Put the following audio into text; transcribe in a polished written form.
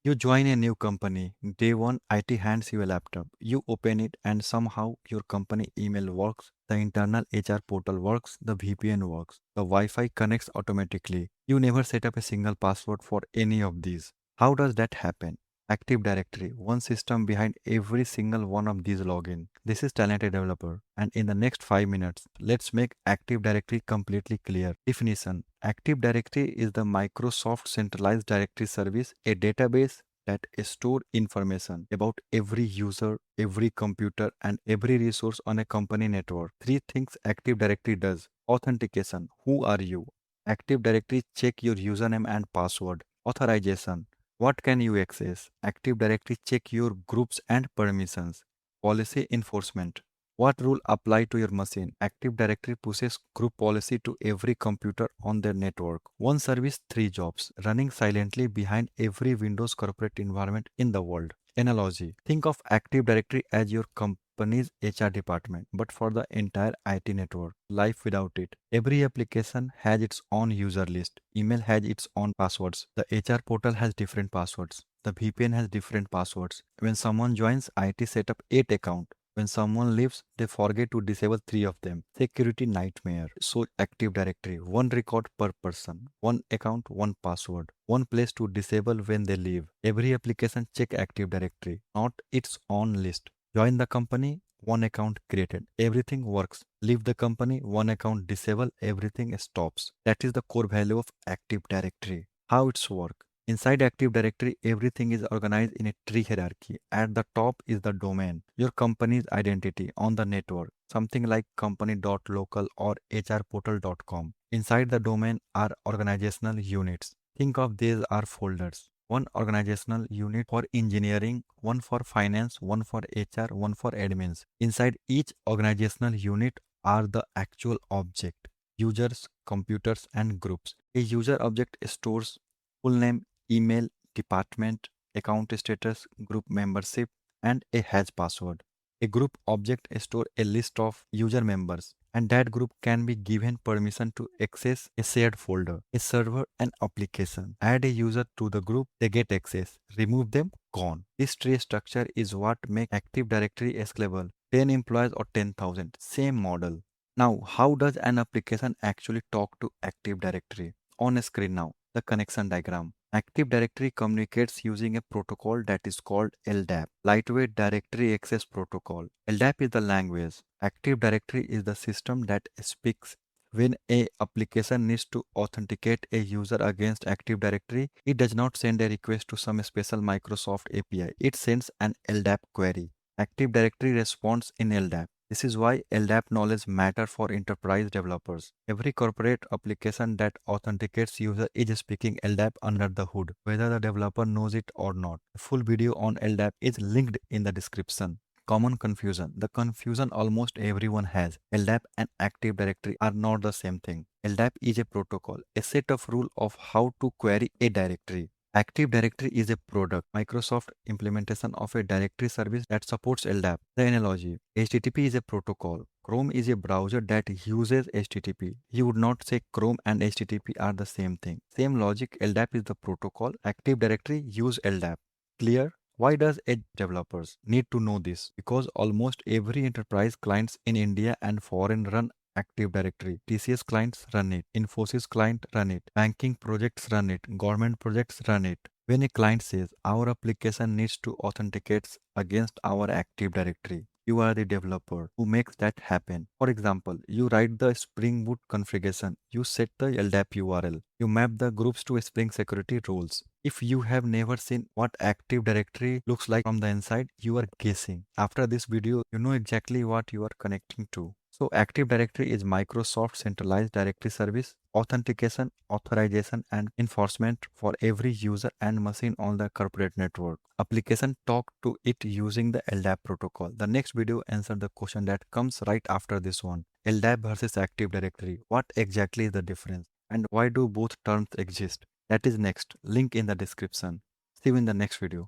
You join a new company. Day one, IT hands you a laptop. You open it, and somehow your company email works, the internal HR portal works, the VPN works, the Wi Fi connects automatically. You never set up a single password for any of these. How does that happen? Active Directory, one system behind every single one of these login. This is Talented Developer, and in the next 5 minutes, let's make Active Directory completely clear. Definition: Active Directory is the Microsoft centralized directory service, a database that store information about every user, every computer, and every resource on a company network. Three things Active Directory does. Authentication. Who are you? Active Directory check your username and password. Authorization. What can you access? Active Directory check your groups and permissions. Policy enforcement. What rule apply to your machine? Active Directory pushes group policy to every computer on their network. One service, three jobs, running silently behind every Windows corporate environment in the world. Analogy: think of Active Directory as your company's HR department, but for the entire IT network. Life without it. Every application has its own user list. Email has its own passwords. The HR portal has different passwords. The VPN has different passwords. When someone joins, IT set up 8 accounts. When someone leaves, they forget to disable 3 of them. Security nightmare. So Active Directory, one record per person, one account, one password, one place to disable when they leave. Every application check Active Directory, not its own list. Join the company, one account created. Everything works. Leave the company, one account disable, everything stops. That is the core value of Active Directory. How it's work? Inside Active Directory, everything is organized in a tree hierarchy. At the top is the domain, your company's identity on the network, something like company.local or hrportal.com. Inside the domain are organizational units. Think of these are folders. One organizational unit for engineering, one for finance, one for HR, one for admins. Inside each organizational unit are the actual object, users, computers, and groups. A user object stores full name, email, department, account status, group membership, and a hash password. A group object stores a list of user members, and that group can be given permission to access a shared folder, a server, an application. Add a user to the group, they get access. Remove them, gone. This tree structure is what makes Active Directory scalable. 10 employees or 10,000, same model. Now, how does an application actually talk to Active Directory? On a screen now, the connection diagram. Active Directory communicates using a protocol that is called LDAP, Lightweight Directory Access Protocol. LDAP is the language. Active Directory is the system that speaks. When a application needs to authenticate a user against Active Directory, it does not send a request to some special Microsoft API. It sends an LDAP query. Active Directory responds in LDAP. This is why LDAP knowledge matter for enterprise developers. Every corporate application that authenticates user is speaking LDAP under the hood, whether the developer knows it or not. A full video on LDAP is linked in the description. Common confusion. The confusion almost everyone has. LDAP and Active Directory are not the same thing. LDAP is a protocol, a set of rules of how to query a directory. Active Directory is a product, Microsoft implementation of a directory service that supports LDAP. The analogy: HTTP is a protocol. Chrome is a browser that uses HTTP. You would not say Chrome and HTTP are the same thing. Same logic, LDAP is the protocol. Active Directory use LDAP. Clear? Why does edge developers need to know this? Because almost every enterprise clients in India and foreign run Active Directory. TCS clients run it. Infosys client run it. Banking projects run it. Government projects run it. When a client says our application needs to authenticate against our Active Directory, you are the developer who makes that happen. For example, you write the Spring Boot configuration, you set the LDAP URL, you map the groups to Spring security rules. If you have never seen what Active Directory looks like from the inside, you are guessing. After this video, you know exactly what you are connecting to. So Active Directory is Microsoft centralized directory service, authentication, authorization, and enforcement for every user and machine on the corporate network. Application talk to it using the LDAP protocol. The next video answer the question that comes right after this one. LDAP versus Active Directory. What exactly is the difference? And why do both terms exist? That is next. Link in the description. See you in the next video.